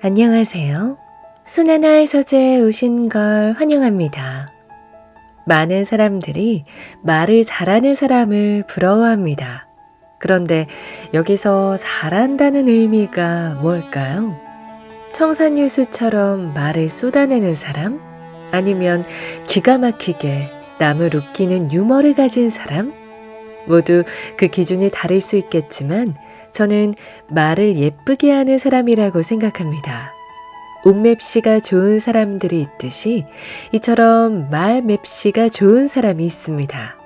안녕하세요. 순환할 서재에 오신 걸 환영합니다. 많은 사람들이 말을 잘하는 사람을 부러워합니다. 그런데 여기서 잘한다는 의미가 뭘까요? 청산유수처럼 말을 쏟아내는 사람? 아니면 기가 막히게 남을 웃기는 유머를 가진 사람? 모두 그 기준이 다를 수 있겠지만 저는 말을 예쁘게 하는 사람이라고 생각합니다. 옷맵시가 좋은 사람들이 있듯이 이처럼 말 맵시가 좋은 사람이 있습니다.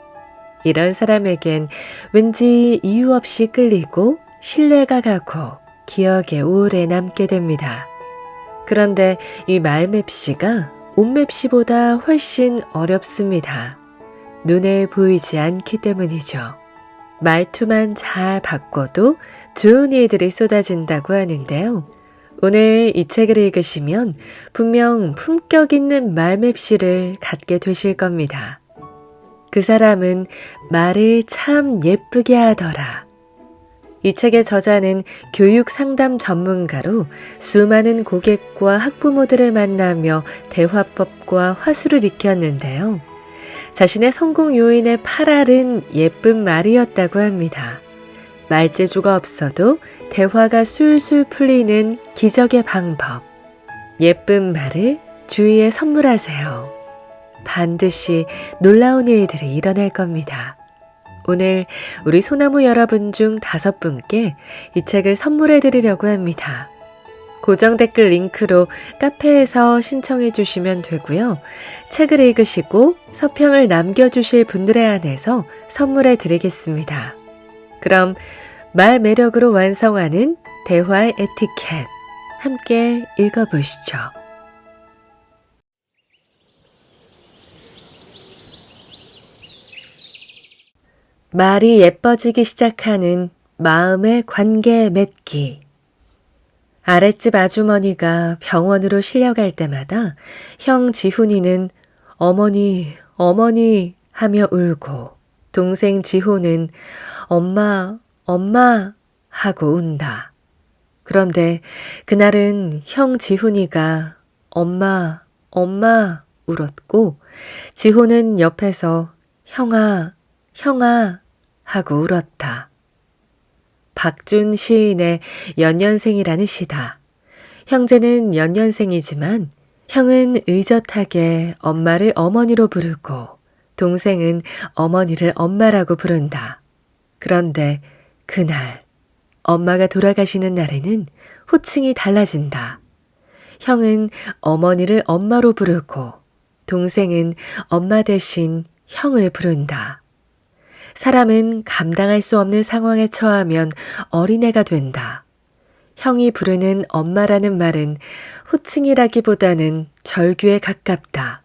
이런 사람에겐 왠지 이유 없이 끌리고 신뢰가 가고 기억에 오래 남게 됩니다. 그런데 이 말 맵시가 옷 맵시보다 훨씬 어렵습니다. 눈에 보이지 않기 때문이죠. 말투만 잘 바꿔도 좋은 일들이 쏟아진다고 하는데요. 오늘 이 책을 읽으시면 분명 품격 있는 말맵시를 갖게 되실 겁니다. 그 사람은 말을 참 예쁘게 하더라. 이 책의 저자는 교육 상담 전문가로 수많은 고객과 학부모들을 만나며 대화법과 화술을 익혔는데요. 자신의 성공 요인의 8알은 예쁜 말이었다고 합니다. 말재주가 없어도 대화가 술술 풀리는 기적의 방법. 예쁜 말을 주위에 선물하세요. 반드시 놀라운 일들이 일어날 겁니다. 오늘 우리 소나무 여러분 중 5분께 이 책을 선물해 드리려고 합니다. 고정 댓글 링크로 카페에서 신청해 주시면 되고요. 책을 읽으시고 서평을 남겨주실 분들에 한해서 선물해 드리겠습니다. 그럼 말 매력으로 완성하는 대화의 에티켓 함께 읽어보시죠. 말이 예뻐지기 시작하는 마음의 관계 맺기. 아랫집 아주머니가 병원으로 실려갈 때마다 형 지훈이는 어머니, 어머니 하며 울고 동생 지호는 엄마, 엄마 하고 운다. 그런데 그날은 형 지훈이가 엄마, 엄마 울었고 지호는 옆에서 형아, 형아 하고 울었다. 박준 시인의 연년생이라는 시다. 형제는 연년생이지만 형은 의젓하게 엄마를 어머니로 부르고 동생은 어머니를 엄마라고 부른다. 그런데 그날 엄마가 돌아가시는 날에는 호칭이 달라진다. 형은 어머니를 엄마로 부르고 동생은 엄마 대신 형을 부른다. 사람은 감당할 수 없는 상황에 처하면 어린애가 된다. 형이 부르는 엄마라는 말은 호칭이라기보다는 절규에 가깝다.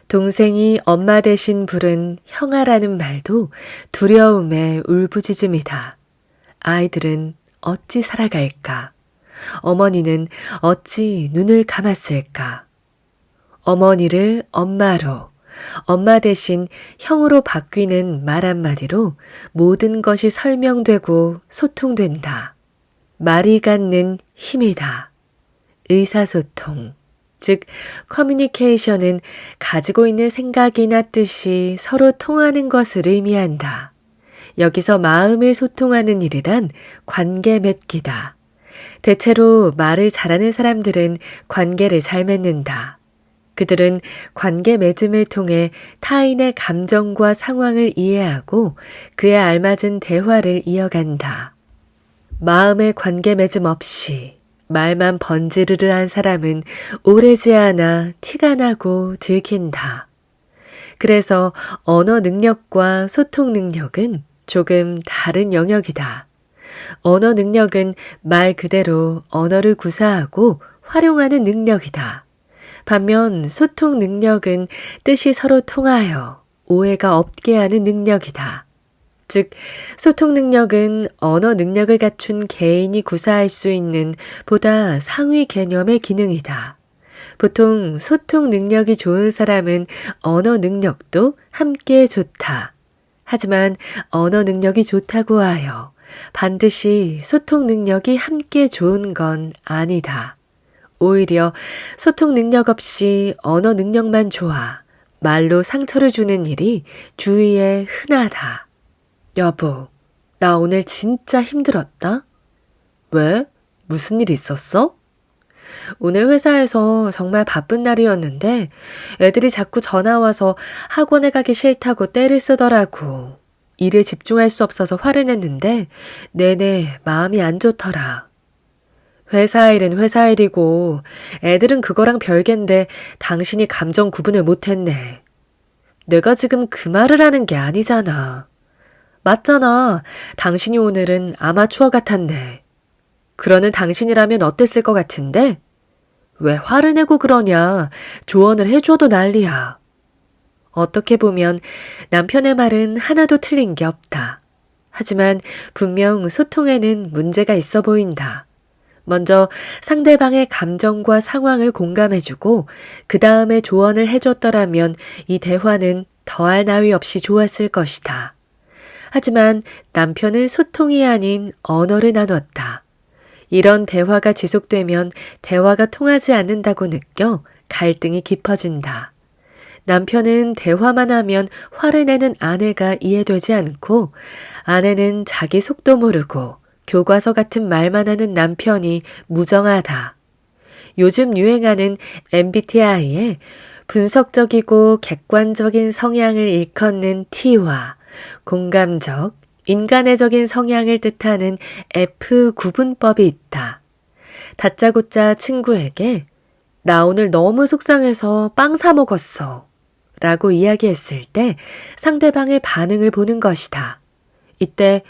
동생이 엄마 대신 부른 형아라는 말도 두려움의 울부짖음이다. 아이들은 어찌 살아갈까? 어머니는 어찌 눈을 감았을까? 어머니를 엄마로, 엄마 대신 형으로 바뀌는 말 한마디로 모든 것이 설명되고 소통된다. 말이 갖는 힘이다. 의사소통, 즉 커뮤니케이션은 가지고 있는 생각이나 뜻이 서로 통하는 것을 의미한다. 여기서 마음을 소통하는 일이란 관계 맺기다. 대체로 말을 잘하는 사람들은 관계를 잘 맺는다. 그들은 관계 맺음을 통해 타인의 감정과 상황을 이해하고 그에 알맞은 대화를 이어간다. 마음의 관계 맺음 없이 말만 번지르르한 사람은 오래지 않아 티가 나고 들킨다. 그래서 언어 능력과 소통 능력은 조금 다른 영역이다. 언어 능력은 말 그대로 언어를 구사하고 활용하는 능력이다. 반면 소통 능력은 뜻이 서로 통하여 오해가 없게 하는 능력이다. 즉, 소통 능력은 언어 능력을 갖춘 개인이 구사할 수 있는 보다 상위 개념의 기능이다. 보통 소통 능력이 좋은 사람은 언어 능력도 함께 좋다. 하지만 언어 능력이 좋다고 하여 반드시 소통 능력이 함께 좋은 건 아니다. 오히려 소통 능력 없이 언어 능력만 좋아 말로 상처를 주는 일이 주위에 흔하다. 여보, 나 오늘 진짜 힘들었다. 왜? 무슨 일 있었어? 오늘 회사에서 정말 바쁜 날이었는데 애들이 자꾸 전화 와서 학원에 가기 싫다고 떼를 쓰더라고. 일에 집중할 수 없어서 화를 냈는데 내내 마음이 안 좋더라. 회사 일은 회사 일이고 애들은 그거랑 별개인데 당신이 감정 구분을 못했네. 내가 지금 그 말을 하는 게 아니잖아. 맞잖아. 당신이 오늘은 아마추어 같았네. 그러는 당신이라면 어땠을 것 같은데? 왜 화를 내고 그러냐. 조언을 해줘도 난리야. 어떻게 보면 남편의 말은 하나도 틀린 게 없다. 하지만 분명 소통에는 문제가 있어 보인다. 먼저 상대방의 감정과 상황을 공감해주고 그 다음에 조언을 해줬더라면 이 대화는 더할 나위 없이 좋았을 것이다. 하지만 남편은 소통이 아닌 언어를 나눴다. 이런 대화가 지속되면 대화가 통하지 않는다고 느껴 갈등이 깊어진다. 남편은 대화만 하면 화를 내는 아내가 이해되지 않고 아내는 자기 속도 모르고 교과서 같은 말만 하는 남편이 무정하다. 요즘 유행하는 MBTI에 분석적이고 객관적인 성향을 일컫는 T와 공감적, 인간애적인 성향을 뜻하는 F 구분법이 있다. 다짜고짜 친구에게 나 오늘 너무 속상해서 빵 사 먹었어 라고 이야기했을 때 상대방의 반응을 보는 것이다. 이때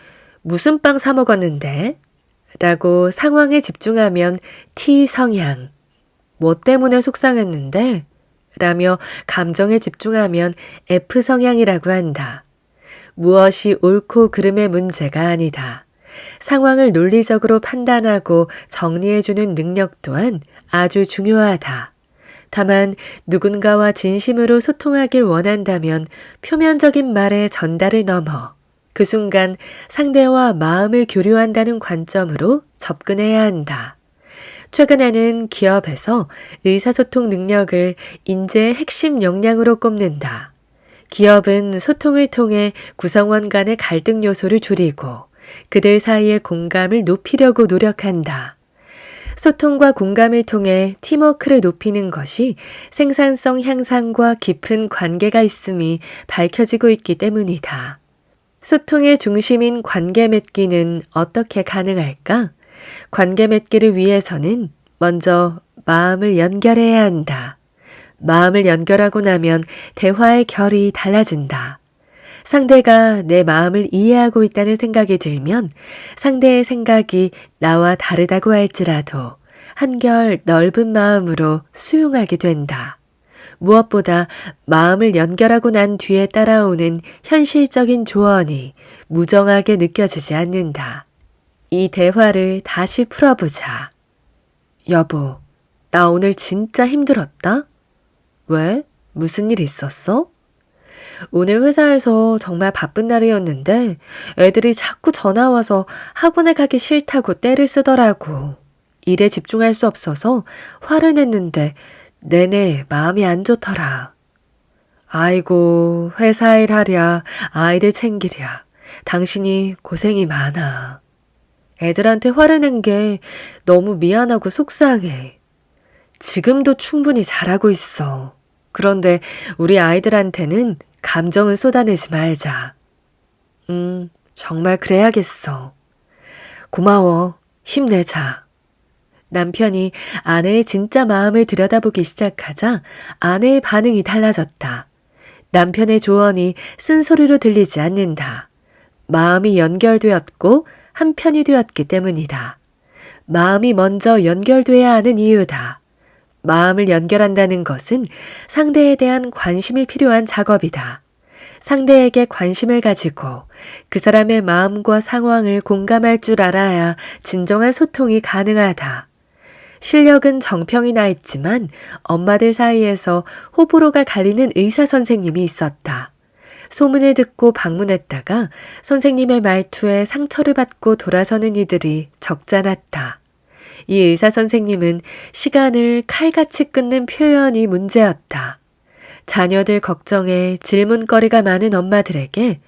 무슨 빵 사 먹었는데? 라고 상황에 집중하면 T 성향, 뭐 때문에 속상했는데? 라며 감정에 집중하면 F 성향이라고 한다. 무엇이 옳고 그름의 문제가 아니다. 상황을 논리적으로 판단하고 정리해주는 능력 또한 아주 중요하다. 다만 누군가와 진심으로 소통하길 원한다면 표면적인 말의 전달을 넘어 그 순간 상대와 마음을 교류한다는 관점으로 접근해야 한다. 최근에는 기업에서 의사소통 능력을 인재의 핵심 역량으로 꼽는다. 기업은 소통을 통해 구성원 간의 갈등 요소를 줄이고 그들 사이의 공감을 높이려고 노력한다. 소통과 공감을 통해 팀워크를 높이는 것이 생산성 향상과 깊은 관계가 있음이 밝혀지고 있기 때문이다. 소통의 중심인 관계 맺기는 어떻게 가능할까? 관계 맺기를 위해서는 먼저 마음을 연결해야 한다. 마음을 연결하고 나면 대화의 결이 달라진다. 상대가 내 마음을 이해하고 있다는 생각이 들면 상대의 생각이 나와 다르다고 할지라도 한결 넓은 마음으로 수용하게 된다. 무엇보다 마음을 연결하고 난 뒤에 따라오는 현실적인 조언이 무정하게 느껴지지 않는다. 이 대화를 다시 풀어보자. 여보, 나 오늘 진짜 힘들었다? 왜? 무슨 일 있었어? 오늘 회사에서 정말 바쁜 날이었는데 애들이 자꾸 전화 와서 학원에 가기 싫다고 떼를 쓰더라고. 일에 집중할 수 없어서 화를 냈는데 내내 마음이 안 좋더라. 아이고, 회사 일 하랴, 아이들 챙기랴. 당신이 고생이 많아. 애들한테 화를 낸 게 너무 미안하고 속상해. 지금도 충분히 잘하고 있어. 그런데 우리 아이들한테는 감정을 쏟아내지 말자. 정말 그래야겠어. 고마워. 힘내자. 남편이 아내의 진짜 마음을 들여다보기 시작하자 아내의 반응이 달라졌다. 남편의 조언이 쓴소리로 들리지 않는다. 마음이 연결되었고 한편이 되었기 때문이다. 마음이 먼저 연결돼야 하는 이유다. 마음을 연결한다는 것은 상대에 대한 관심이 필요한 작업이다. 상대에게 관심을 가지고 그 사람의 마음과 상황을 공감할 줄 알아야 진정한 소통이 가능하다. 실력은 정평이 나 있지만 엄마들 사이에서 호불호가 갈리는 의사 선생님이 있었다. 소문을 듣고 방문했다가 선생님의 말투에 상처를 받고 돌아서는 이들이 적잖았다. 이 의사 선생님은 시간을 칼같이 끊는 표현이 문제였다. 자녀들 걱정에 질문거리가 많은 엄마들에게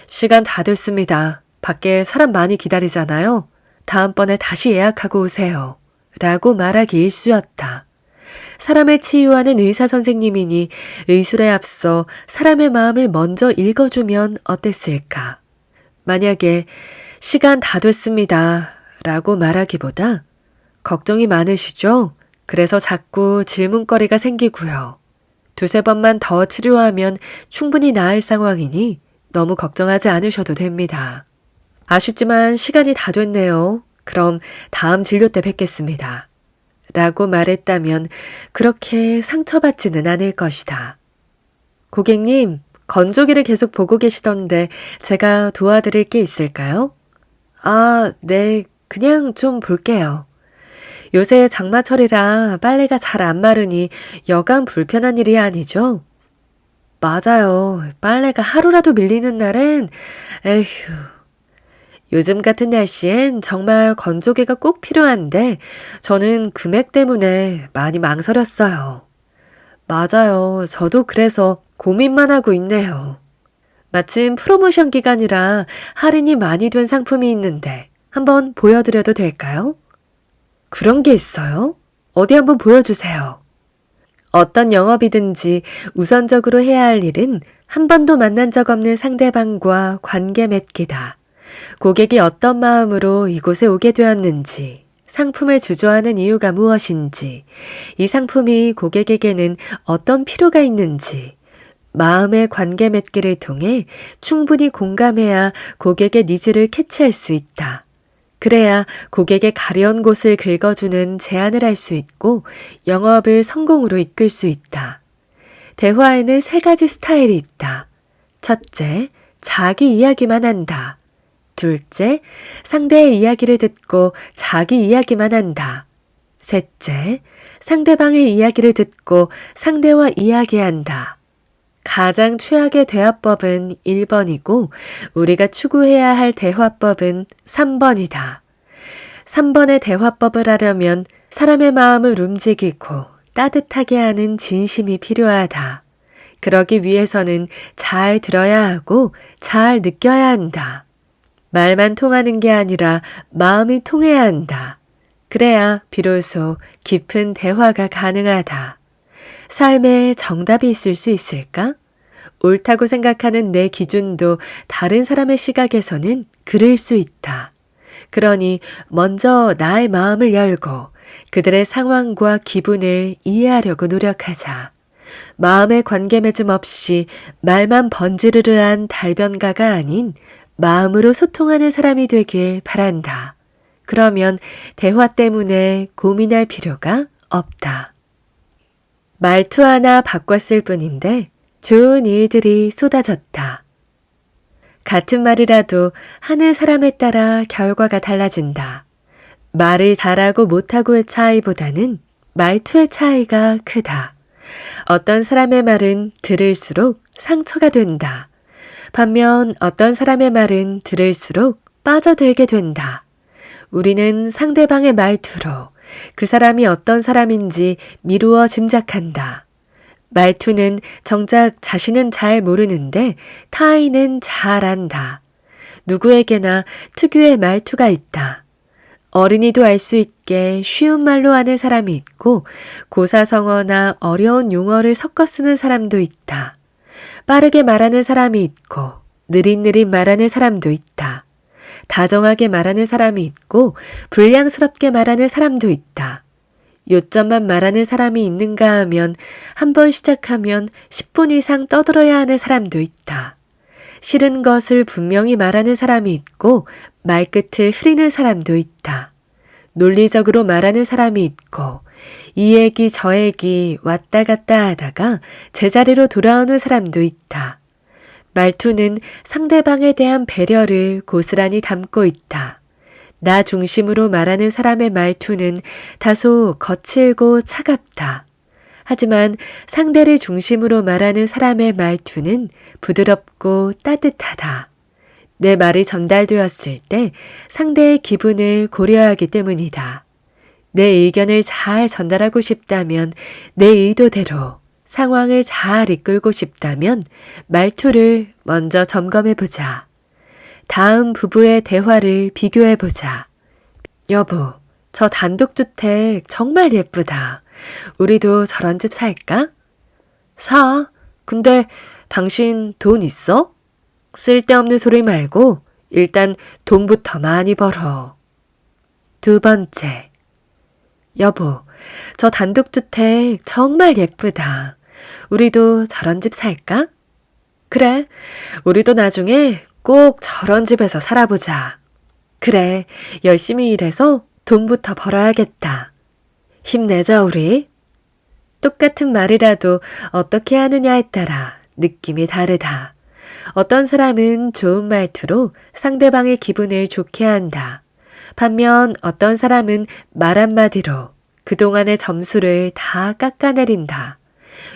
시간 다 됐습니다. 밖에 사람 많이 기다리잖아요. 다음번에 다시 예약하고 오세요. 라고 말하기 일쑤였다. 사람을 치유하는 의사 선생님이니 의술에 앞서 사람의 마음을 먼저 읽어주면 어땠을까? 만약에 시간 다 됐습니다. 라고 말하기보다 걱정이 많으시죠? 그래서 자꾸 질문거리가 생기고요. 두세 번만 더 치료하면 충분히 나을 상황이니 너무 걱정하지 않으셔도 됩니다. 아쉽지만 시간이 다 됐네요. 그럼 다음 진료 때 뵙겠습니다. 라고 말했다면 그렇게 상처받지는 않을 것이다. 고객님, 건조기를 계속 보고 계시던데 제가 도와드릴 게 있을까요? 아, 네, 그냥 좀 볼게요. 요새 장마철이라 빨래가 잘 안 마르니 여간 불편한 일이 아니죠? 맞아요. 빨래가 하루라도 밀리는 날엔 에휴. 요즘 같은 날씨엔 정말 건조기가 꼭 필요한데 저는 금액 때문에 많이 망설였어요. 맞아요. 저도 그래서 고민만 하고 있네요. 마침 프로모션 기간이라 할인이 많이 된 상품이 있는데 한번 보여드려도 될까요? 그런 게 있어요? 어디 한번 보여주세요. 어떤 영업이든지 우선적으로 해야 할 일은 한 번도 만난 적 없는 상대방과 관계 맺기다. 고객이 어떤 마음으로 이곳에 오게 되었는지, 상품을 주저하는 이유가 무엇인지, 이 상품이 고객에게는 어떤 필요가 있는지, 마음의 관계 맺기를 통해 충분히 공감해야 고객의 니즈를 캐치할 수 있다. 그래야 고객의 가려운 곳을 긁어주는 제안을 할 수 있고 영업을 성공으로 이끌 수 있다. 대화에는 3가지 스타일이 있다. 첫째, 자기 이야기만 한다. 둘째, 상대의 이야기를 듣고 자기 이야기만 한다. 셋째, 상대방의 이야기를 듣고 상대와 이야기한다. 가장 최악의 대화법은 1번이고 우리가 추구해야 할 대화법은 3번이다. 3번의 대화법을 하려면 사람의 마음을 움직이고 따뜻하게 하는 진심이 필요하다. 그러기 위해서는 잘 들어야 하고 잘 느껴야 한다. 말만 통하는 게 아니라 마음이 통해야 한다. 그래야 비로소 깊은 대화가 가능하다. 삶에 정답이 있을 수 있을까? 옳다고 생각하는 내 기준도 다른 사람의 시각에서는 그럴 수 있다. 그러니 먼저 나의 마음을 열고 그들의 상황과 기분을 이해하려고 노력하자. 마음의 관계 맺음 없이 말만 번지르르한 달변가가 아닌 마음으로 소통하는 사람이 되길 바란다. 그러면 대화 때문에 고민할 필요가 없다. 말투 하나 바꿨을 뿐인데 좋은 일들이 쏟아졌다. 같은 말이라도 하는 사람에 따라 결과가 달라진다. 말을 잘하고 못하고의 차이보다는 말투의 차이가 크다. 어떤 사람의 말은 들을수록 상처가 된다. 반면 어떤 사람의 말은 들을수록 빠져들게 된다. 우리는 상대방의 말투로 그 사람이 어떤 사람인지 미루어 짐작한다. 말투는 정작 자신은 잘 모르는데 타인은 잘 안다. 누구에게나 특유의 말투가 있다. 어린이도 알 수 있게 쉬운 말로 하는 사람이 있고 고사성어나 어려운 용어를 섞어 쓰는 사람도 있다. 빠르게 말하는 사람이 있고 느릿느릿 말하는 사람도 있다. 다정하게 말하는 사람이 있고 불량스럽게 말하는 사람도 있다. 요점만 말하는 사람이 있는가 하면 한 번 시작하면 10분 이상 떠들어야 하는 사람도 있다. 싫은 것을 분명히 말하는 사람이 있고 말끝을 흐리는 사람도 있다. 논리적으로 말하는 사람이 있고 이 얘기 저 얘기 왔다 갔다 하다가 제자리로 돌아오는 사람도 있다. 말투는 상대방에 대한 배려를 고스란히 담고 있다. 나 중심으로 말하는 사람의 말투는 다소 거칠고 차갑다. 하지만 상대를 중심으로 말하는 사람의 말투는 부드럽고 따뜻하다. 내 말이 전달되었을 때 상대의 기분을 고려하기 때문이다. 내 의견을 잘 전달하고 싶다면, 내 의도대로 상황을 잘 이끌고 싶다면 말투를 먼저 점검해보자. 다음 부부의 대화를 비교해보자. 여보, 저 단독주택 정말 예쁘다. 우리도 저런 집 살까? 사. 근데 당신 돈 있어? 쓸데없는 소리 말고 일단 돈부터 많이 벌어. 두 번째. 여보, 저 단독주택 정말 예쁘다. 우리도 저런 집 살까? 그래, 우리도 나중에 꼭 저런 집에서 살아보자. 그래, 열심히 일해서 돈부터 벌어야겠다. 힘내자, 우리. 똑같은 말이라도 어떻게 하느냐에 따라 느낌이 다르다. 어떤 사람은 좋은 말투로 상대방의 기분을 좋게 한다. 반면 어떤 사람은 말 한마디로 그동안의 점수를 다 깎아내린다.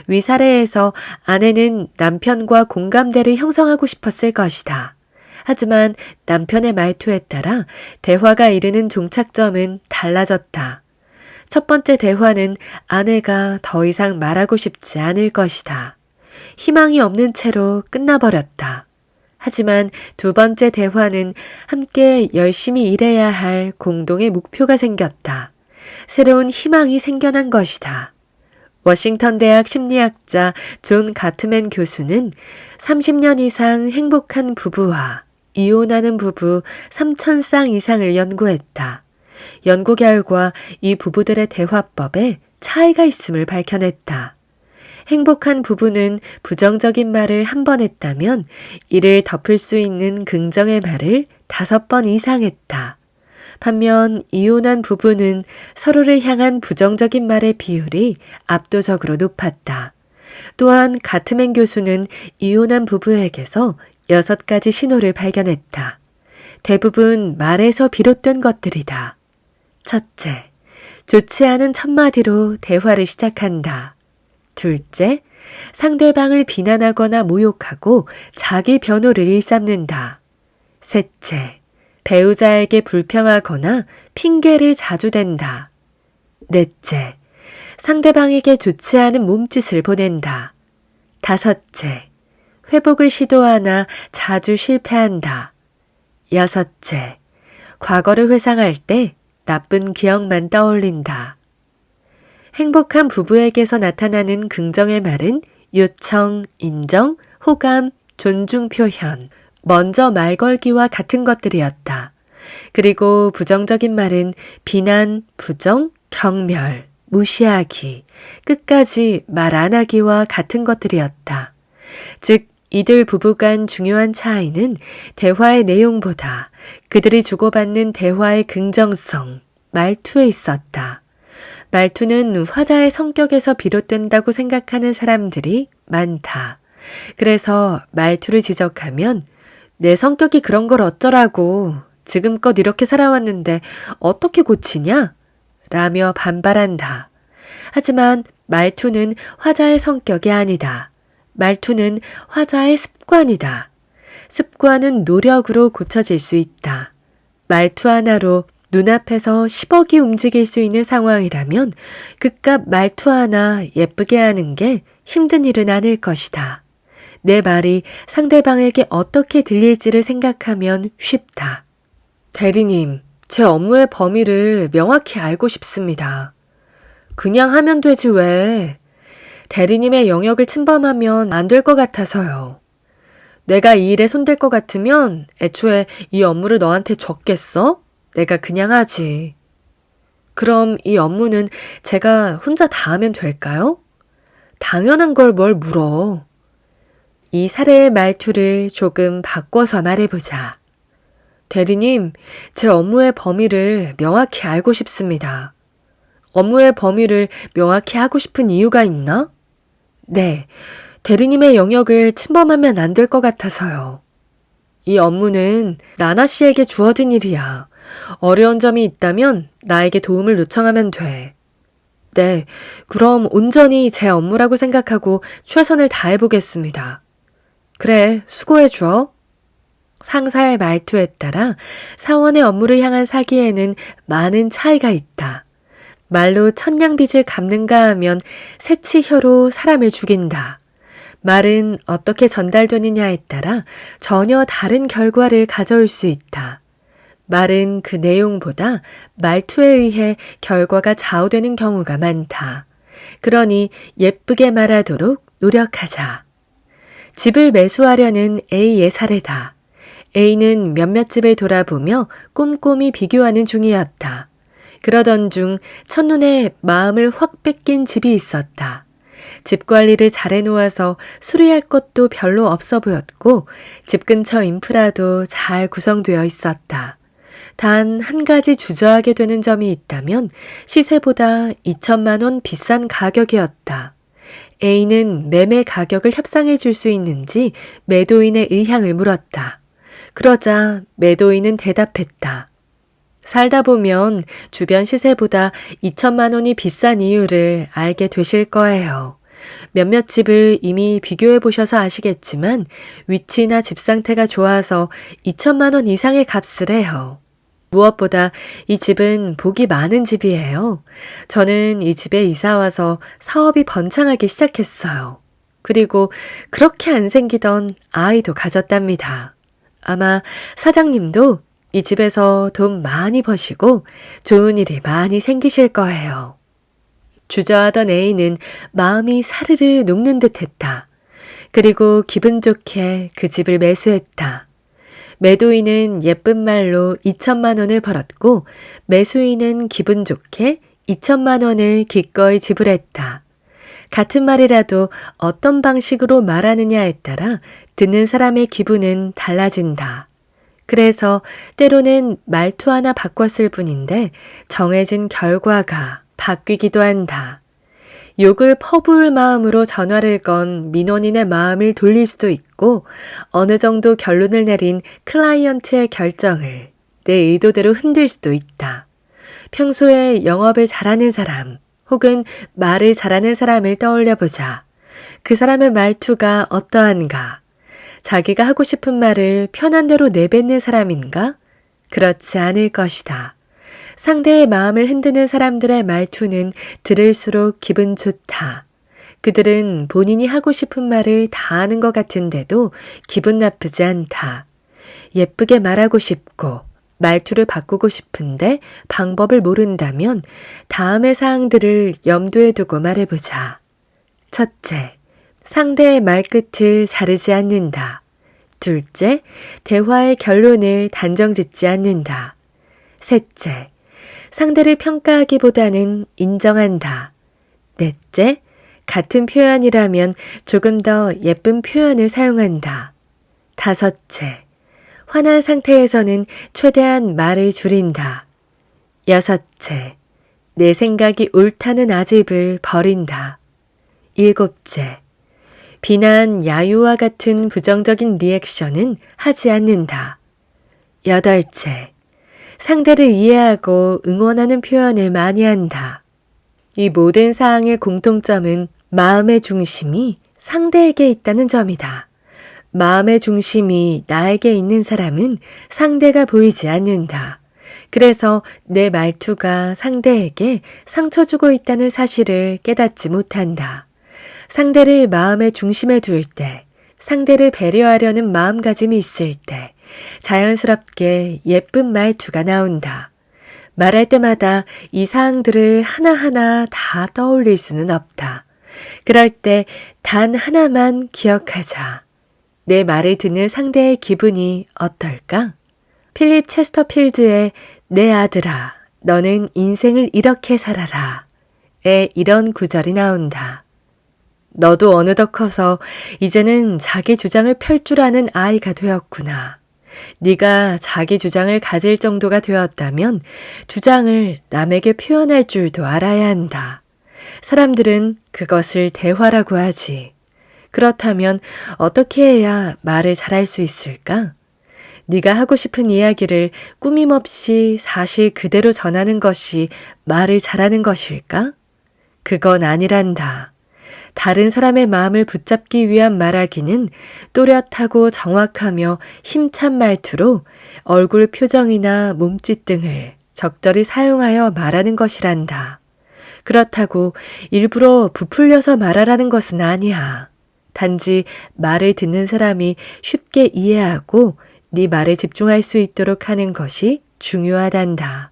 위 사례에서 아내는 남편과 공감대를 형성하고 싶었을 것이다. 하지만 남편의 말투에 따라 대화가 이르는 종착점은 달라졌다. 첫 번째 대화는 아내가 더 이상 말하고 싶지 않을 것이다. 희망이 없는 채로 끝나버렸다. 하지만 두 번째 대화는 함께 열심히 일해야 할 공동의 목표가 생겼다. 새로운 희망이 생겨난 것이다. 워싱턴 대학 심리학자 존 가트맨 교수는 30년 이상 행복한 부부와 이혼하는 부부 3,000쌍 이상을 연구했다. 연구 결과 이 부부들의 대화법에 차이가 있음을 밝혀냈다. 행복한 부부는 부정적인 말을 한 번 했다면 이를 덮을 수 있는 긍정의 말을 5번 이상 했다. 반면 이혼한 부부는 서로를 향한 부정적인 말의 비율이 압도적으로 높았다. 또한 가트맨 교수는 이혼한 부부에게서 6가지 신호를 발견했다. 대부분 말에서 비롯된 것들이다. 첫째, 좋지 않은 첫마디로 대화를 시작한다. 둘째, 상대방을 비난하거나 모욕하고 자기 변호를 일삼는다. 셋째, 배우자에게 불평하거나 핑계를 자주 댄다. 넷째, 상대방에게 좋지 않은 몸짓을 보낸다. 다섯째, 회복을 시도하나 자주 실패한다. 여섯째, 과거를 회상할 때 나쁜 기억만 떠올린다. 행복한 부부에게서 나타나는 긍정의 말은 요청, 인정, 호감, 존중 표현, 먼저 말 걸기와 같은 것들이었다. 그리고 부정적인 말은 비난, 부정, 경멸, 무시하기, 끝까지 말 안 하기와 같은 것들이었다. 즉, 이들 부부 간 중요한 차이는 대화의 내용보다 그들이 주고받는 대화의 긍정성, 말투에 있었다. 말투는 화자의 성격에서 비롯된다고 생각하는 사람들이 많다. 그래서 말투를 지적하면 내 성격이 그런 걸 어쩌라고, 지금껏 이렇게 살아왔는데 어떻게 고치냐? 라며 반발한다. 하지만 말투는 화자의 성격이 아니다. 말투는 화자의 습관이다. 습관은 노력으로 고쳐질 수 있다. 말투 하나로 눈앞에서 10억이 움직일 수 있는 상황이라면 그깟 말투 하나 예쁘게 하는 게 힘든 일은 아닐 것이다. 내 말이 상대방에게 어떻게 들릴지를 생각하면 쉽다. 대리님, 제 업무의 범위를 명확히 알고 싶습니다. 그냥 하면 되지 왜? 대리님의 영역을 침범하면 안 될 것 같아서요. 내가 이 일에 손댈 것 같으면 애초에 이 업무를 너한테 줬겠어? 내가 그냥 하지. 그럼 이 업무는 제가 혼자 다 하면 될까요? 당연한 걸 뭘 물어. 이 사례의 말투를 조금 바꿔서 말해보자. 대리님, 제 업무의 범위를 명확히 알고 싶습니다. 업무의 범위를 명확히 하고 싶은 이유가 있나? 네, 대리님의 영역을 침범하면 안 될 것 같아서요. 이 업무는 나나 씨에게 주어진 일이야. 어려운 점이 있다면 나에게 도움을 요청하면 돼. 네, 그럼 온전히 제 업무라고 생각하고 최선을 다해보겠습니다. 그래, 수고해줘. 상사의 말투에 따라 사원의 업무를 향한 사기에는 많은 차이가 있다. 말로 천냥빚을 갚는가 하면 새치혀로 사람을 죽인다. 말은 어떻게 전달되느냐에 따라 전혀 다른 결과를 가져올 수 있다. 말은 그 내용보다 말투에 의해 결과가 좌우되는 경우가 많다. 그러니 예쁘게 말하도록 노력하자. 집을 매수하려는 A의 사례다. A는 몇몇 집을 돌아보며 꼼꼼히 비교하는 중이었다. 그러던 중 첫눈에 마음을 확 뺏긴 집이 있었다. 집 관리를 잘해놓아서 수리할 것도 별로 없어 보였고 집 근처 인프라도 잘 구성되어 있었다. 단 한 가지 주저하게 되는 점이 있다면 시세보다 2천만 원 비싼 가격이었다. A는 매매 가격을 협상해 줄 수 있는지 매도인의 의향을 물었다. 그러자 매도인은 대답했다. 살다 보면 주변 시세보다 2천만 원이 비싼 이유를 알게 되실 거예요. 몇몇 집을 이미 비교해 보셔서 아시겠지만 위치나 집 상태가 좋아서 2천만 원 이상의 값을 해요. 무엇보다 이 집은 복이 많은 집이에요. 저는 이 집에 이사 와서 사업이 번창하기 시작했어요. 그리고 그렇게 안 생기던 아이도 가졌답니다. 아마 사장님도 이 집에서 돈 많이 버시고 좋은 일이 많이 생기실 거예요. 주저하던 A는 마음이 사르르 녹는 듯 했다. 그리고 기분 좋게 그 집을 매수했다. 매도인은 예쁜 말로 2천만 원을 벌었고 매수인은 기분 좋게 2천만 원을 기꺼이 지불했다. 같은 말이라도 어떤 방식으로 말하느냐에 따라 듣는 사람의 기분은 달라진다. 그래서 때로는 말투 하나 바꿨을 뿐인데 정해진 결과가 바뀌기도 한다. 욕을 퍼부을 마음으로 전화를 건 민원인의 마음을 돌릴 수도 있고 어느 정도 결론을 내린 클라이언트의 결정을 내 의도대로 흔들 수도 있다. 평소에 영업을 잘하는 사람 혹은 말을 잘하는 사람을 떠올려 보자. 그 사람의 말투가 어떠한가? 자기가 하고 싶은 말을 편한 대로 내뱉는 사람인가? 그렇지 않을 것이다. 상대의 마음을 흔드는 사람들의 말투는 들을수록 기분 좋다. 그들은 본인이 하고 싶은 말을 다 하는 것 같은데도 기분 나쁘지 않다. 예쁘게 말하고 싶고 말투를 바꾸고 싶은데 방법을 모른다면 다음의 사항들을 염두에 두고 말해보자. 첫째, 상대의 말끝을 자르지 않는다. 둘째, 대화의 결론을 단정짓지 않는다. 셋째, 상대를 평가하기보다는 인정한다. 넷째, 같은 표현이라면 조금 더 예쁜 표현을 사용한다. 다섯째, 화난 상태에서는 최대한 말을 줄인다. 여섯째, 내 생각이 옳다는 아집을 버린다. 일곱째, 비난, 야유와 같은 부정적인 리액션은 하지 않는다. 여덟째, 상대를 이해하고 응원하는 표현을 많이 한다. 이 모든 사항의 공통점은 마음의 중심이 상대에게 있다는 점이다. 마음의 중심이 나에게 있는 사람은 상대가 보이지 않는다. 그래서 내 말투가 상대에게 상처 주고 있다는 사실을 깨닫지 못한다. 상대를 마음의 중심에 둘 때, 상대를 배려하려는 마음가짐이 있을 때 자연스럽게 예쁜 말투가 나온다. 말할 때마다 이 사항들을 하나하나 다 떠올릴 수는 없다. 그럴 때 단 하나만 기억하자. 내 말을 듣는 상대의 기분이 어떨까? 필립 체스터필드의 내 아들아, 너는 인생을 이렇게 살아라 에 이런 구절이 나온다. 너도 어느덧 커서 이제는 자기 주장을 펼 줄 아는 아이가 되었구나. 네가 자기 주장을 가질 정도가 되었다면 주장을 남에게 표현할 줄도 알아야 한다. 사람들은 그것을 대화라고 하지. 그렇다면 어떻게 해야 말을 잘할 수 있을까? 네가 하고 싶은 이야기를 꾸밈없이 사실 그대로 전하는 것이 말을 잘하는 것일까? 그건 아니란다. 다른 사람의 마음을 붙잡기 위한 말하기는 또렷하고 정확하며 힘찬 말투로 얼굴 표정이나 몸짓 등을 적절히 사용하여 말하는 것이란다. 그렇다고 일부러 부풀려서 말하라는 것은 아니야. 단지 말을 듣는 사람이 쉽게 이해하고 네 말에 집중할 수 있도록 하는 것이 중요하단다.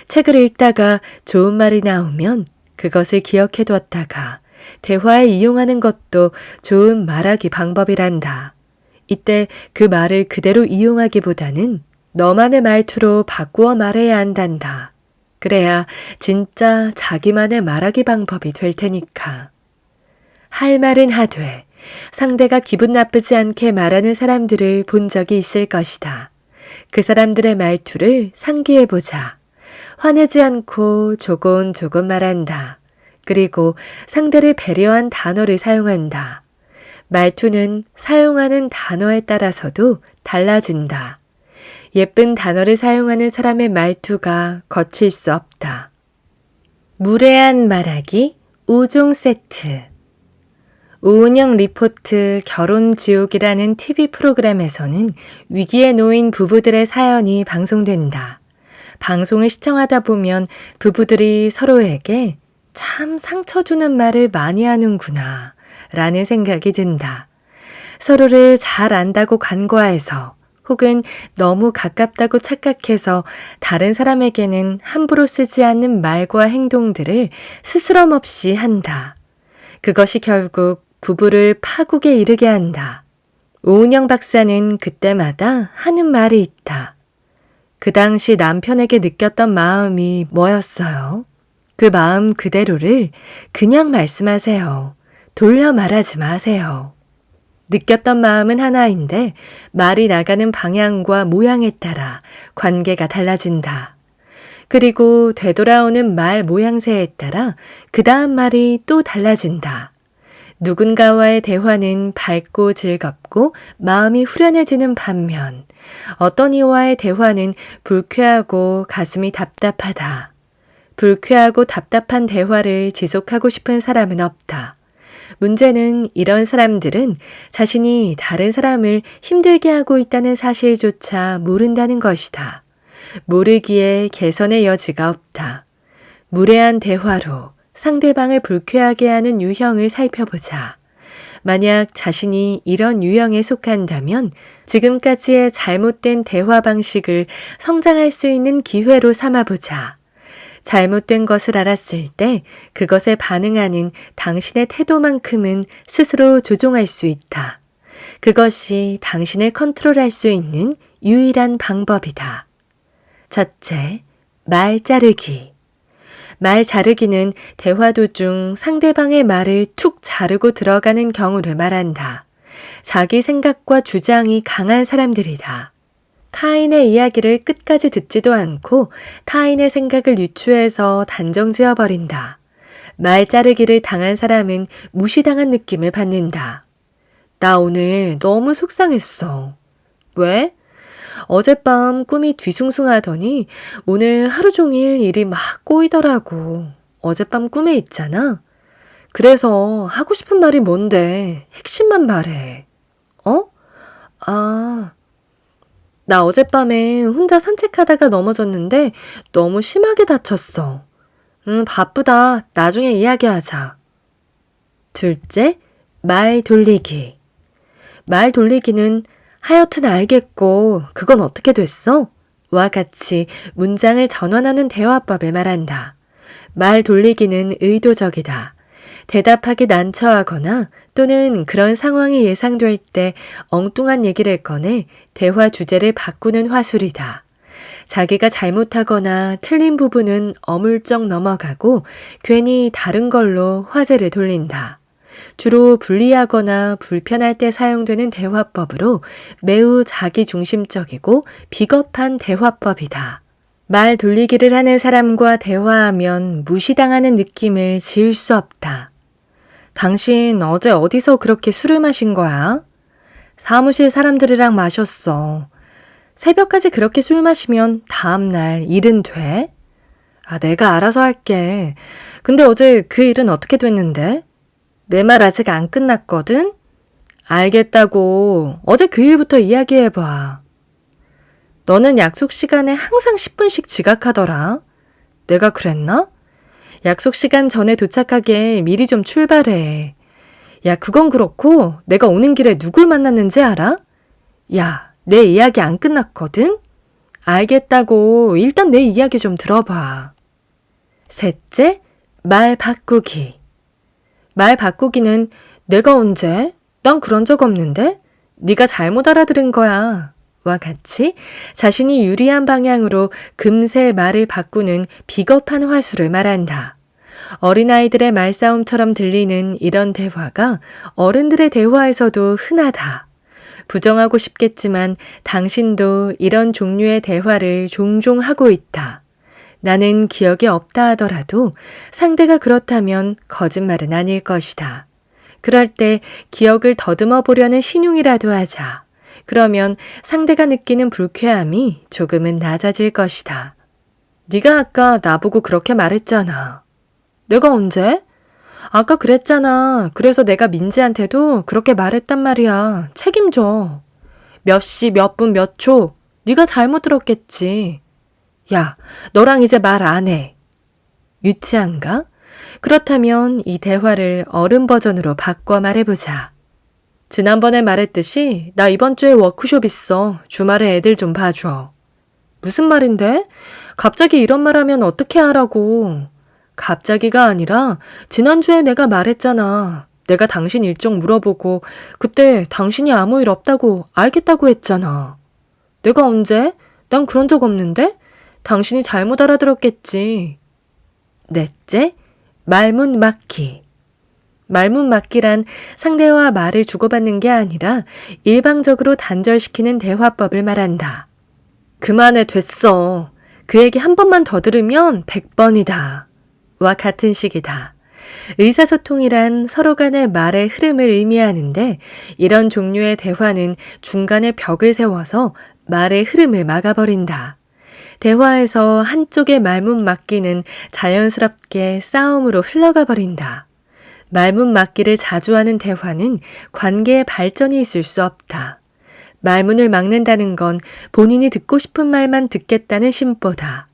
책을 읽다가 좋은 말이 나오면 그것을 기억해 두었다가 대화에 이용하는 것도 좋은 말하기 방법이란다. 이때 그 말을 그대로 이용하기보다는 너만의 말투로 바꾸어 말해야 한단다. 그래야 진짜 자기만의 말하기 방법이 될 테니까. 할 말은 하되 상대가 기분 나쁘지 않게 말하는 사람들을 본 적이 있을 것이다. 그 사람들의 말투를 상기해보자. 화내지 않고 조곤조곤 말한다. 그리고 상대를 배려한 단어를 사용한다. 말투는 사용하는 단어에 따라서도 달라진다. 예쁜 단어를 사용하는 사람의 말투가 거칠 수 없다. 무례한 말하기 5종 세트. 오은영 리포트 결혼지옥이라는 TV 프로그램에서는 위기에 놓인 부부들의 사연이 방송된다. 방송을 시청하다 보면 부부들이 서로에게 참 상처 주는 말을 많이 하는구나 라는 생각이 든다. 서로를 잘 안다고 간과해서 혹은 너무 가깝다고 착각해서 다른 사람에게는 함부로 쓰지 않는 말과 행동들을 스스럼 없이 한다. 그것이 결국 부부를 파국에 이르게 한다. 오은영 박사는 그때마다 하는 말이 있다. 그 당시 남편에게 느꼈던 마음이 뭐였어요? 그 마음 그대로를 그냥 말씀하세요. 돌려 말하지 마세요. 느꼈던 마음은 하나인데 말이 나가는 방향과 모양에 따라 관계가 달라진다. 그리고 되돌아오는 말 모양새에 따라 그 다음 말이 또 달라진다. 누군가와의 대화는 밝고 즐겁고 마음이 후련해지는 반면 어떤 이와의 대화는 불쾌하고 가슴이 답답하다. 불쾌하고 답답한 대화를 지속하고 싶은 사람은 없다. 문제는 이런 사람들은 자신이 다른 사람을 힘들게 하고 있다는 사실조차 모른다는 것이다. 모르기에 개선의 여지가 없다. 무례한 대화로 상대방을 불쾌하게 하는 유형을 살펴보자. 만약 자신이 이런 유형에 속한다면 지금까지의 잘못된 대화 방식을 성장할 수 있는 기회로 삼아보자. 잘못된 것을 알았을 때 그것에 반응하는 당신의 태도만큼은 스스로 조종할 수 있다. 그것이 당신을 컨트롤할 수 있는 유일한 방법이다. 첫째, 말 자르기. 말 자르기는 대화 도중 상대방의 말을 툭 자르고 들어가는 경우를 말한다. 자기 생각과 주장이 강한 사람들이다. 타인의 이야기를 끝까지 듣지도 않고 타인의 생각을 유추해서 단정지어버린다. 말 자르기를 당한 사람은 무시당한 느낌을 받는다. 나 오늘 너무 속상했어. 왜? 어젯밤 꿈이 뒤숭숭하더니 오늘 하루 종일 일이 막 꼬이더라고. 어젯밤 꿈에 있잖아. 그래서 하고 싶은 말이 뭔데? 핵심만 말해. 어? 나 어젯밤에 혼자 산책하다가 넘어졌는데 너무 심하게 다쳤어. 바쁘다. 나중에 이야기하자. 둘째, 말 돌리기. 말 돌리기는 하여튼 알겠고 그건 어떻게 됐어? 와 같이 문장을 전환하는 대화법을 말한다. 말 돌리기는 의도적이다. 대답하기 난처하거나 또는 그런 상황이 예상될 때 엉뚱한 얘기를 꺼내 대화 주제를 바꾸는 화술이다. 자기가 잘못하거나 틀린 부분은 어물쩍 넘어가고 괜히 다른 걸로 화제를 돌린다. 주로 불리하거나 불편할 때 사용되는 대화법으로 매우 자기중심적이고 비겁한 대화법이다. 말 돌리기를 하는 사람과 대화하면 무시당하는 느낌을 지울 수 없다. 당신 어제 어디서 그렇게 술을 마신 거야? 사무실 사람들이랑 마셨어. 새벽까지 그렇게 술 마시면 다음날 일은 돼? 내가 알아서 할게. 근데 어제 그 일은 어떻게 됐는데? 내 말 아직 안 끝났거든? 알겠다고. 어제 그 일부터 이야기해봐. 너는 약속 시간에 항상 10분씩 지각하더라. 내가 그랬나? 약속 시간 전에 도착하게 미리 좀 출발해. 야, 그건 그렇고 내가 오는 길에 누굴 만났는지 알아? 야, 내 이야기 안 끝났거든? 알겠다고 일단 내 이야기 좀 들어봐. 셋째, 말 바꾸기. 말 바꾸기는 내가 언제? 난 그런 적 없는데? 네가 잘못 알아들은 거야. 와 같이 자신이 유리한 방향으로 금세 말을 바꾸는 비겁한 화수를 말한다. 어린아이들의 말싸움처럼 들리는 이런 대화가 어른들의 대화에서도 흔하다. 부정하고 싶겠지만 당신도 이런 종류의 대화를 종종 하고 있다. 나는 기억이 없다 하더라도 상대가 그렇다면 거짓말은 아닐 것이다. 그럴 때 기억을 더듬어 보려는 신용이라도 하자. 그러면 상대가 느끼는 불쾌함이 조금은 낮아질 것이다. 네가 아까 나보고 그렇게 말했잖아. 내가 언제? 아까 그랬잖아. 그래서 내가 민지한테도 그렇게 말했단 말이야. 책임져. 몇 시, 몇 분, 몇 초. 네가 잘못 들었겠지. 야, 너랑 이제 말 안 해. 유치한가? 그렇다면 이 대화를 어른 버전으로 바꿔 말해보자. 지난번에 말했듯이 나 이번 주에 워크숍 있어. 주말에 애들 좀 봐줘. 무슨 말인데? 갑자기 이런 말 하면 어떻게 하라고. 갑자기가 아니라 지난주에 내가 말했잖아. 내가 당신 일정 물어보고 그때 당신이 아무 일 없다고 알겠다고 했잖아. 내가 언제? 난 그런 적 없는데? 당신이 잘못 알아들었겠지. 넷째, 말문 막기. 말문 막기란 상대와 말을 주고받는 게 아니라 일방적으로 단절시키는 대화법을 말한다. 그만해 됐어. 그 얘기 한 번만 더 들으면 100번이다. 와 같은 식이다. 의사소통이란 서로 간의 말의 흐름을 의미하는데 이런 종류의 대화는 중간에 벽을 세워서 말의 흐름을 막아버린다. 대화에서 한쪽의 말문 막기는 자연스럽게 싸움으로 흘러가 버린다. 말문 막기를 자주 하는 대화는 관계의 발전이 있을 수 없다. 말문을 막는다는 건 본인이 듣고 싶은 말만 듣겠다는 심보다.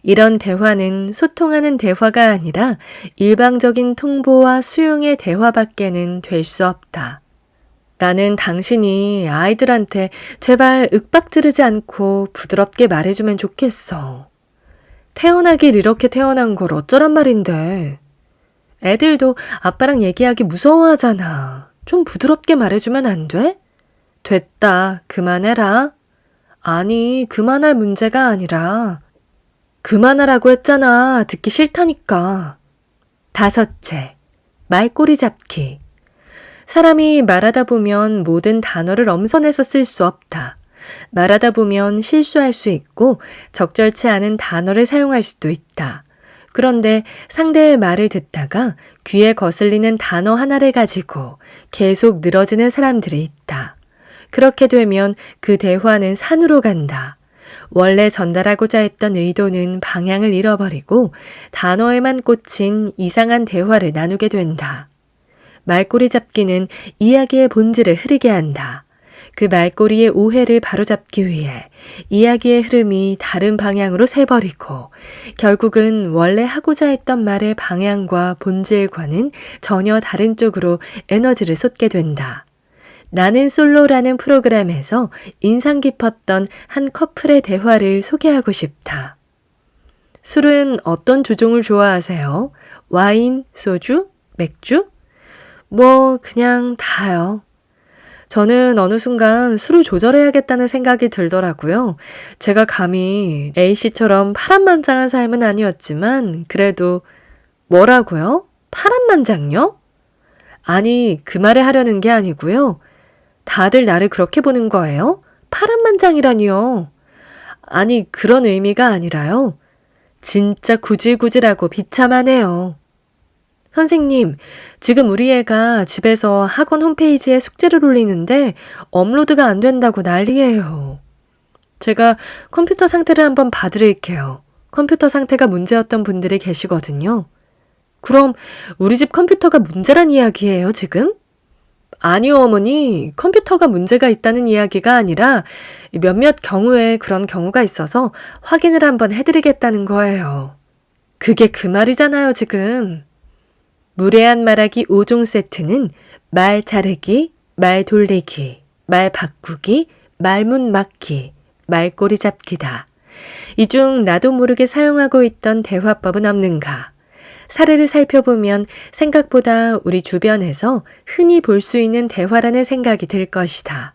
이런 대화는 소통하는 대화가 아니라 일방적인 통보와 수용의 대화밖에는 될 수 없다. 나는 당신이 아이들한테 제발 윽박 지르지 않고 부드럽게 말해주면 좋겠어. 태어나길 이렇게 태어난 걸 어쩌란 말인데. 애들도 아빠랑 얘기하기 무서워하잖아. 좀 부드럽게 말해주면 안 돼? 됐다. 그만해라. 아니, 그만할 문제가 아니라 그만하라고 했잖아. 듣기 싫다니까. 다섯째, 말꼬리 잡기. 사람이 말하다 보면 모든 단어를 엄선해서 쓸 수 없다. 말하다 보면 실수할 수 있고 적절치 않은 단어를 사용할 수도 있다. 그런데 상대의 말을 듣다가 귀에 거슬리는 단어 하나를 가지고 계속 늘어지는 사람들이 있다. 그렇게 되면 그 대화는 산으로 간다. 원래 전달하고자 했던 의도는 방향을 잃어버리고 단어에만 꽂힌 이상한 대화를 나누게 된다. 말꼬리 잡기는 이야기의 본질을 흐리게 한다. 그 말꼬리의 오해를 바로잡기 위해 이야기의 흐름이 다른 방향으로 새버리고 결국은 원래 하고자 했던 말의 방향과 본질과는 전혀 다른 쪽으로 에너지를 쏟게 된다. 나는 솔로라는 프로그램에서 인상 깊었던 한 커플의 대화를 소개하고 싶다. 술은 어떤 주종을 좋아하세요? 와인, 소주, 맥주? 뭐 그냥 다요. 저는 어느 순간 술을 조절해야겠다는 생각이 들더라고요. 제가 감히 A씨처럼 파란만장한 삶은 아니었지만 그래도 뭐라고요? 파란만장요? 아니 그 말을 하려는 게 아니고요. 다들 나를 그렇게 보는 거예요? 파란만장이라니요. 아니 그런 의미가 아니라요. 진짜 구질구질하고 비참하네요. 선생님, 지금 우리 애가 집에서 학원 홈페이지에 숙제를 올리는데 업로드가 안 된다고 난리예요. 제가 컴퓨터 상태를 한번 봐드릴게요. 컴퓨터 상태가 문제였던 분들이 계시거든요. 그럼 우리 집 컴퓨터가 문제란 이야기예요, 지금? 아니요, 어머니. 컴퓨터가 문제가 있다는 이야기가 아니라 몇몇 경우에 그런 경우가 있어서 확인을 한번 해드리겠다는 거예요. 그게 그 말이잖아요, 지금. 무례한 말하기 5종 세트는 말 자르기, 말 돌리기, 말 바꾸기, 말문 막기, 말꼬리 잡기다. 이 중 나도 모르게 사용하고 있던 대화법은 없는가? 사례를 살펴보면 생각보다 우리 주변에서 흔히 볼 수 있는 대화라는 생각이 들 것이다.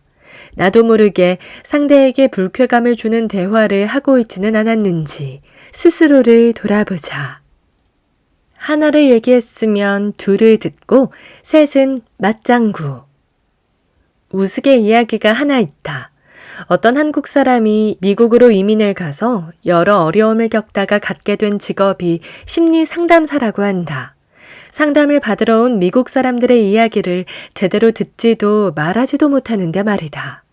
나도 모르게 상대에게 불쾌감을 주는 대화를 하고 있지는 않았는지 스스로를 돌아보자. 하나를 얘기했으면 둘을 듣고 셋은 맞장구. 우스개 이야기가 하나 있다. 어떤 한국 사람이 미국으로 이민을 가서 여러 어려움을 겪다가 갖게 된 직업이 심리 상담사라고 한다. 상담을 받으러 온 미국 사람들의 이야기를 제대로 듣지도 말하지도 못하는데 말이다.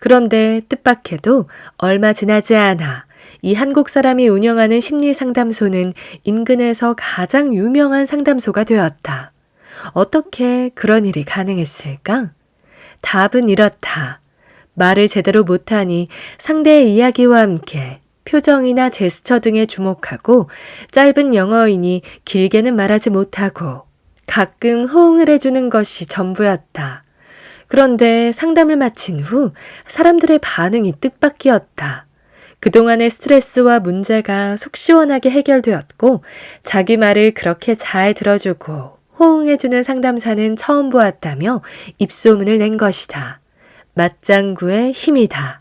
그런데 뜻밖에도 얼마 지나지 않아 이 한국 사람이 운영하는 심리 상담소는 인근에서 가장 유명한 상담소가 되었다. 어떻게 그런 일이 가능했을까? 답은 이렇다. 말을 제대로 못하니 상대의 이야기와 함께 표정이나 제스처 등에 주목하고 짧은 영어이니 길게는 말하지 못하고 가끔 호응을 해주는 것이 전부였다. 그런데 상담을 마친 후 사람들의 반응이 뜻밖이었다. 그동안의 스트레스와 문제가 속 시원하게 해결되었고 자기 말을 그렇게 잘 들어주고 호응해주는 상담사는 처음 보았다며 입소문을 낸 것이다. 맞장구의 힘이다.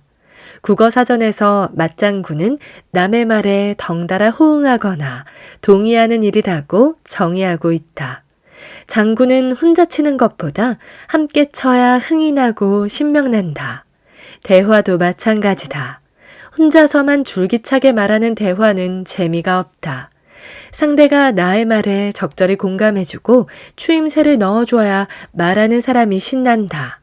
국어사전에서 맞장구는 남의 말에 덩달아 호응하거나 동의하는 일이라고 정의하고 있다. 장구는 혼자 치는 것보다 함께 쳐야 흥이 나고 신명난다. 대화도 마찬가지다. 혼자서만 줄기차게 말하는 대화는 재미가 없다. 상대가 나의 말에 적절히 공감해주고 추임새를 넣어줘야 말하는 사람이 신난다.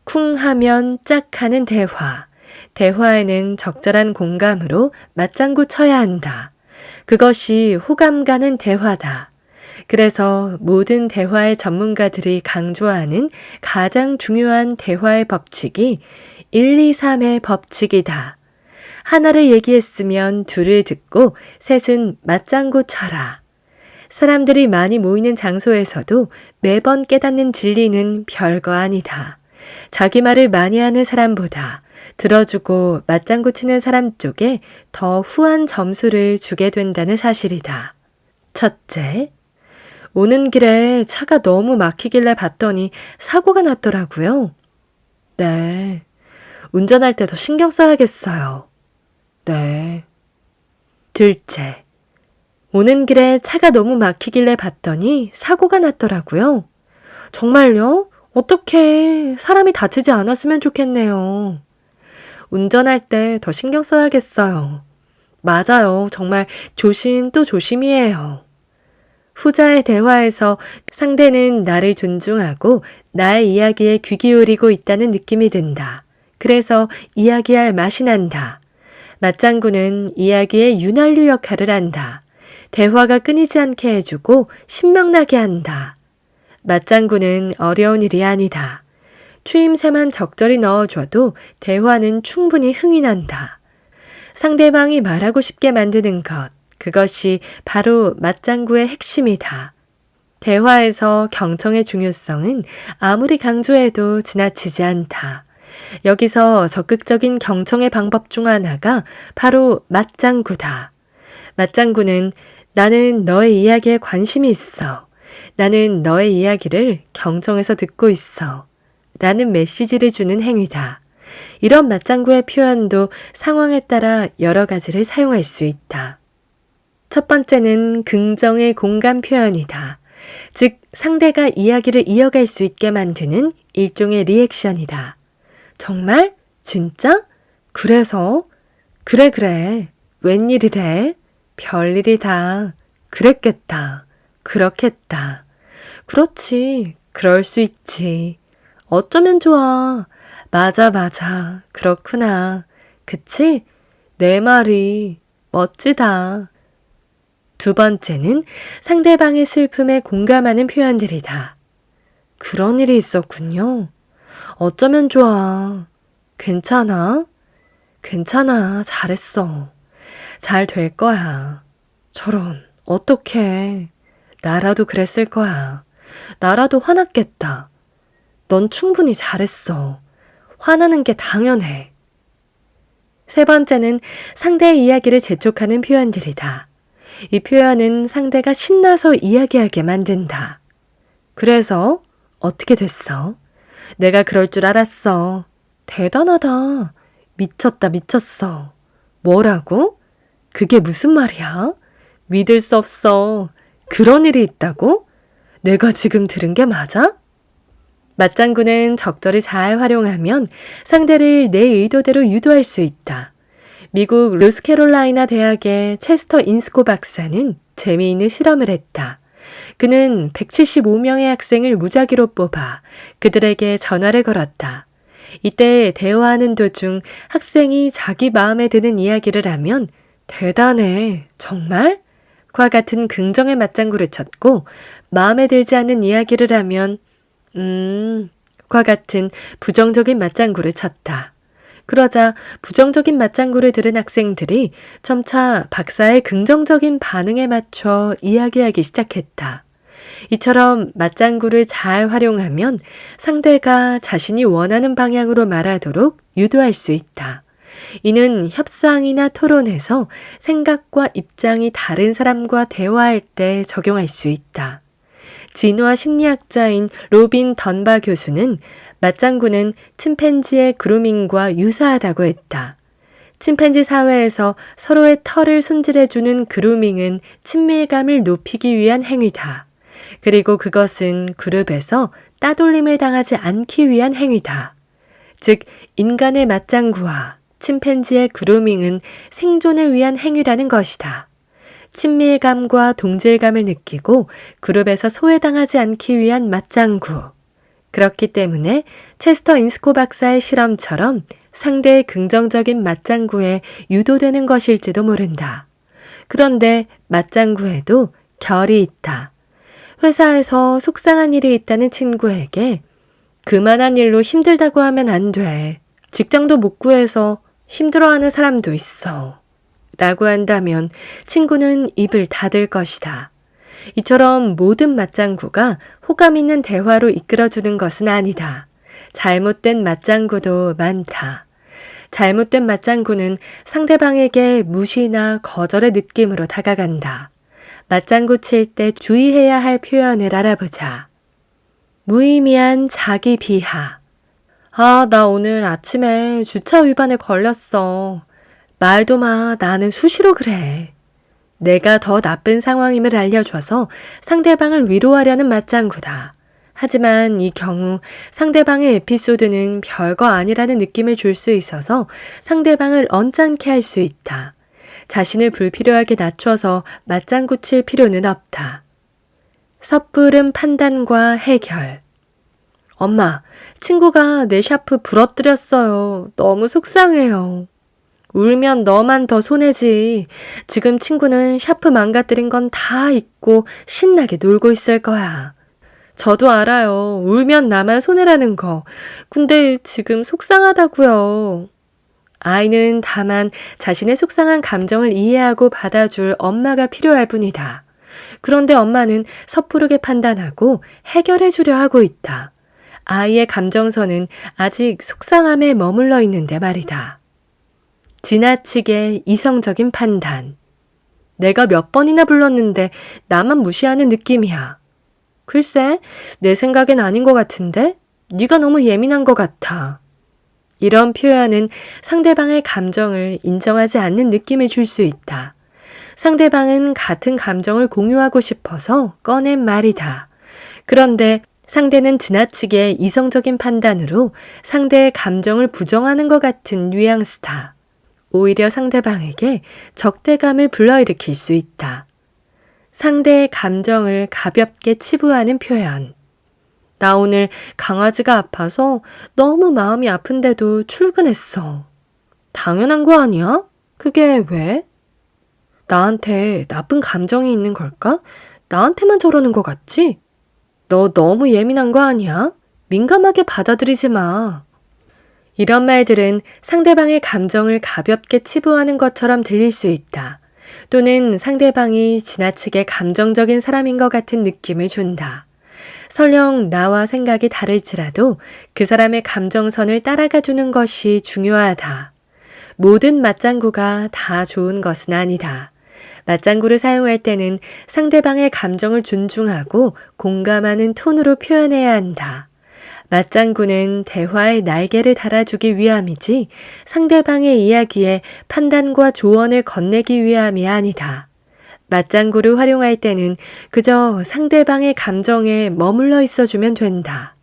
쿵 하면 짝 하는 대화. 대화에는 적절한 공감으로 맞장구 쳐야 한다. 그것이 호감 가는 대화다. 그래서 모든 대화의 전문가들이 강조하는 가장 중요한 대화의 법칙이 1, 2, 3의 법칙이다. 하나를 얘기했으면 둘을 듣고 셋은 맞장구 쳐라. 사람들이 많이 모이는 장소에서도 매번 깨닫는 진리는 별거 아니다. 자기 말을 많이 하는 사람보다 들어주고 맞장구 치는 사람 쪽에 더 후한 점수를 주게 된다는 사실이다. 첫째, 오는 길에 차가 너무 막히길래 봤더니 사고가 났더라고요. 네, 운전할 때 더 신경 써야겠어요. 네. 둘째, 오는 길에 차가 너무 막히길래 봤더니 사고가 났더라고요. 정말요? 어떡해. 사람이 다치지 않았으면 좋겠네요. 운전할 때 더 신경 써야겠어요. 맞아요. 정말 조심 또 조심이에요. 후자의 대화에서 상대는 나를 존중하고 나의 이야기에 귀 기울이고 있다는 느낌이 든다. 그래서 이야기할 맛이 난다. 맞장구는 이야기의 윤활유 역할을 한다. 대화가 끊이지 않게 해주고 신명나게 한다. 맞장구는 어려운 일이 아니다. 추임새만 적절히 넣어줘도 대화는 충분히 흥이 난다. 상대방이 말하고 싶게 만드는 것, 그것이 바로 맞장구의 핵심이다. 대화에서 경청의 중요성은 아무리 강조해도 지나치지 않다. 여기서 적극적인 경청의 방법 중 하나가 바로 맞장구다. 맞장구는 나는 너의 이야기에 관심이 있어. 나는 너의 이야기를 경청해서 듣고 있어. 라는 메시지를 주는 행위다. 이런 맞장구의 표현도 상황에 따라 여러 가지를 사용할 수 있다. 첫 번째는 긍정의 공감 표현이다. 즉, 상대가 이야기를 이어갈 수 있게 만드는 일종의 리액션이다. 정말? 진짜? 그래서? 그래. 웬일이래? 별일이다. 그랬겠다. 그렇겠다. 그렇지. 그럴 수 있지. 어쩌면 좋아. 맞아. 그렇구나. 그치? 내 말이 멋지다. 두 번째는 상대방의 슬픔에 공감하는 표현들이다. 그런 일이 있었군요. 어쩌면 좋아. 괜찮아? 괜찮아. 잘했어. 잘 될 거야. 저런, 어떡해. 나라도 그랬을 거야. 나라도 화났겠다. 넌 충분히 잘했어. 화나는 게 당연해. 세 번째는 상대의 이야기를 재촉하는 표현들이다. 이 표현은 상대가 신나서 이야기하게 만든다. 그래서 어떻게 됐어? 내가 그럴 줄 알았어. 대단하다. 미쳤다, 미쳤어. 뭐라고? 그게 무슨 말이야? 믿을 수 없어. 그런 일이 있다고? 내가 지금 들은 게 맞아? 맞장구는 적절히 잘 활용하면 상대를 내 의도대로 유도할 수 있다. 미국 노스캐롤라이나 대학의 체스터 인스코 박사는 재미있는 실험을 했다. 그는 175명의 학생을 무작위로 뽑아 그들에게 전화를 걸었다. 이때 대화하는 도중 학생이 자기 마음에 드는 이야기를 하면 대단해, 정말? 과 같은 긍정의 맞장구를 쳤고 마음에 들지 않는 이야기를 하면 과 같은 부정적인 맞장구를 쳤다. 그러자 부정적인 맞장구를 들은 학생들이 점차 박사의 긍정적인 반응에 맞춰 이야기하기 시작했다. 이처럼 맞장구를 잘 활용하면 상대가 자신이 원하는 방향으로 말하도록 유도할 수 있다. 이는 협상이나 토론에서 생각과 입장이 다른 사람과 대화할 때 적용할 수 있다. 진화 심리학자인 로빈 던바 교수는 맞장구는 침팬지의 그루밍과 유사하다고 했다. 침팬지 사회에서 서로의 털을 손질해주는 그루밍은 친밀감을 높이기 위한 행위다. 그리고 그것은 그룹에서 따돌림을 당하지 않기 위한 행위다. 즉, 인간의 맞장구와 침팬지의 그루밍은 생존을 위한 행위라는 것이다. 친밀감과 동질감을 느끼고 그룹에서 소외당하지 않기 위한 맞장구. 그렇기 때문에 체스터 인스코 박사의 실험처럼 상대의 긍정적인 맞장구에 유도되는 것일지도 모른다. 그런데 맞장구에도 결이 있다. 회사에서 속상한 일이 있다는 친구에게 그만한 일로 힘들다고 하면 안 돼. 직장도 못 구해서 힘들어하는 사람도 있어. 라고 한다면 친구는 입을 닫을 것이다. 이처럼 모든 맞장구가 호감 있는 대화로 이끌어주는 것은 아니다. 잘못된 맞장구도 많다. 잘못된 맞장구는 상대방에게 무시나 거절의 느낌으로 다가간다. 맞장구 칠 때 주의해야 할 표현을 알아보자. 무의미한 자기 비하. 아, 나 오늘 아침에 주차 위반에 걸렸어. 말도 마, 나는 수시로 그래. 내가 더 나쁜 상황임을 알려줘서 상대방을 위로하려는 맞장구다. 하지만 이 경우 상대방의 에피소드는 별거 아니라는 느낌을 줄 수 있어서 상대방을 언짢게 할 수 있다. 자신을 불필요하게 낮춰서 맞장구 칠 필요는 없다. 섣부른 판단과 해결. 엄마, 친구가 내 샤프 부러뜨렸어요. 너무 속상해요. 울면 너만 더 손해지. 지금 친구는 샤프 망가뜨린 건 다 잊고 신나게 놀고 있을 거야. 저도 알아요. 울면 나만 손해라는 거. 근데 지금 속상하다고요. 아이는 다만 자신의 속상한 감정을 이해하고 받아줄 엄마가 필요할 뿐이다. 그런데 엄마는 섣부르게 판단하고 해결해 주려 하고 있다. 아이의 감정선은 아직 속상함에 머물러 있는데 말이다. 지나치게 이성적인 판단. 내가 몇 번이나 불렀는데 나만 무시하는 느낌이야. 글쎄, 내 생각엔 아닌 것 같은데? 네가 너무 예민한 것 같아. 이런 표현은 상대방의 감정을 인정하지 않는 느낌을 줄 수 있다. 상대방은 같은 감정을 공유하고 싶어서 꺼낸 말이다. 그런데 상대는 지나치게 이성적인 판단으로 상대의 감정을 부정하는 것 같은 뉘앙스다. 오히려 상대방에게 적대감을 불러일으킬 수 있다. 상대의 감정을 가볍게 치부하는 표현. 나 오늘 강아지가 아파서 너무 마음이 아픈데도 출근했어. 당연한 거 아니야? 그게 왜? 나한테 나쁜 감정이 있는 걸까? 나한테만 저러는 것 같지? 너 너무 예민한 거 아니야? 민감하게 받아들이지 마. 이런 말들은 상대방의 감정을 가볍게 치부하는 것처럼 들릴 수 있다. 또는 상대방이 지나치게 감정적인 사람인 것 같은 느낌을 준다. 설령 나와 생각이 다를지라도 그 사람의 감정선을 따라가 주는 것이 중요하다. 모든 맞장구가 다 좋은 것은 아니다. 맞장구를 사용할 때는 상대방의 감정을 존중하고 공감하는 톤으로 표현해야 한다. 맞장구는 대화의 날개를 달아주기 위함이지 상대방의 이야기에 판단과 조언을 건네기 위함이 아니다. 맞장구를 활용할 때는 그저 상대방의 감정에 머물러 있어주면 된다.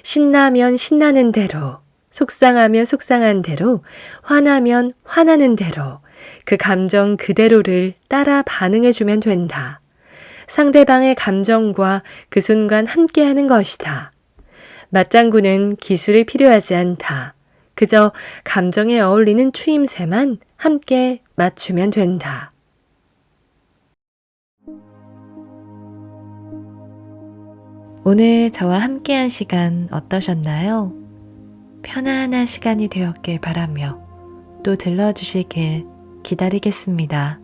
신나면 신나는 대로, 속상하면 속상한 대로, 화나면 화나는 대로, 그 감정 그대로를 따라 반응해주면 된다. 상대방의 감정과 그 순간 함께하는 것이다. 맞장구는 기술이 필요하지 않다. 그저 감정에 어울리는 추임새만 함께 맞추면 된다. 오늘 저와 함께한 시간 어떠셨나요? 편안한 시간이 되었길 바라며 또 들러주시길 기다리겠습니다.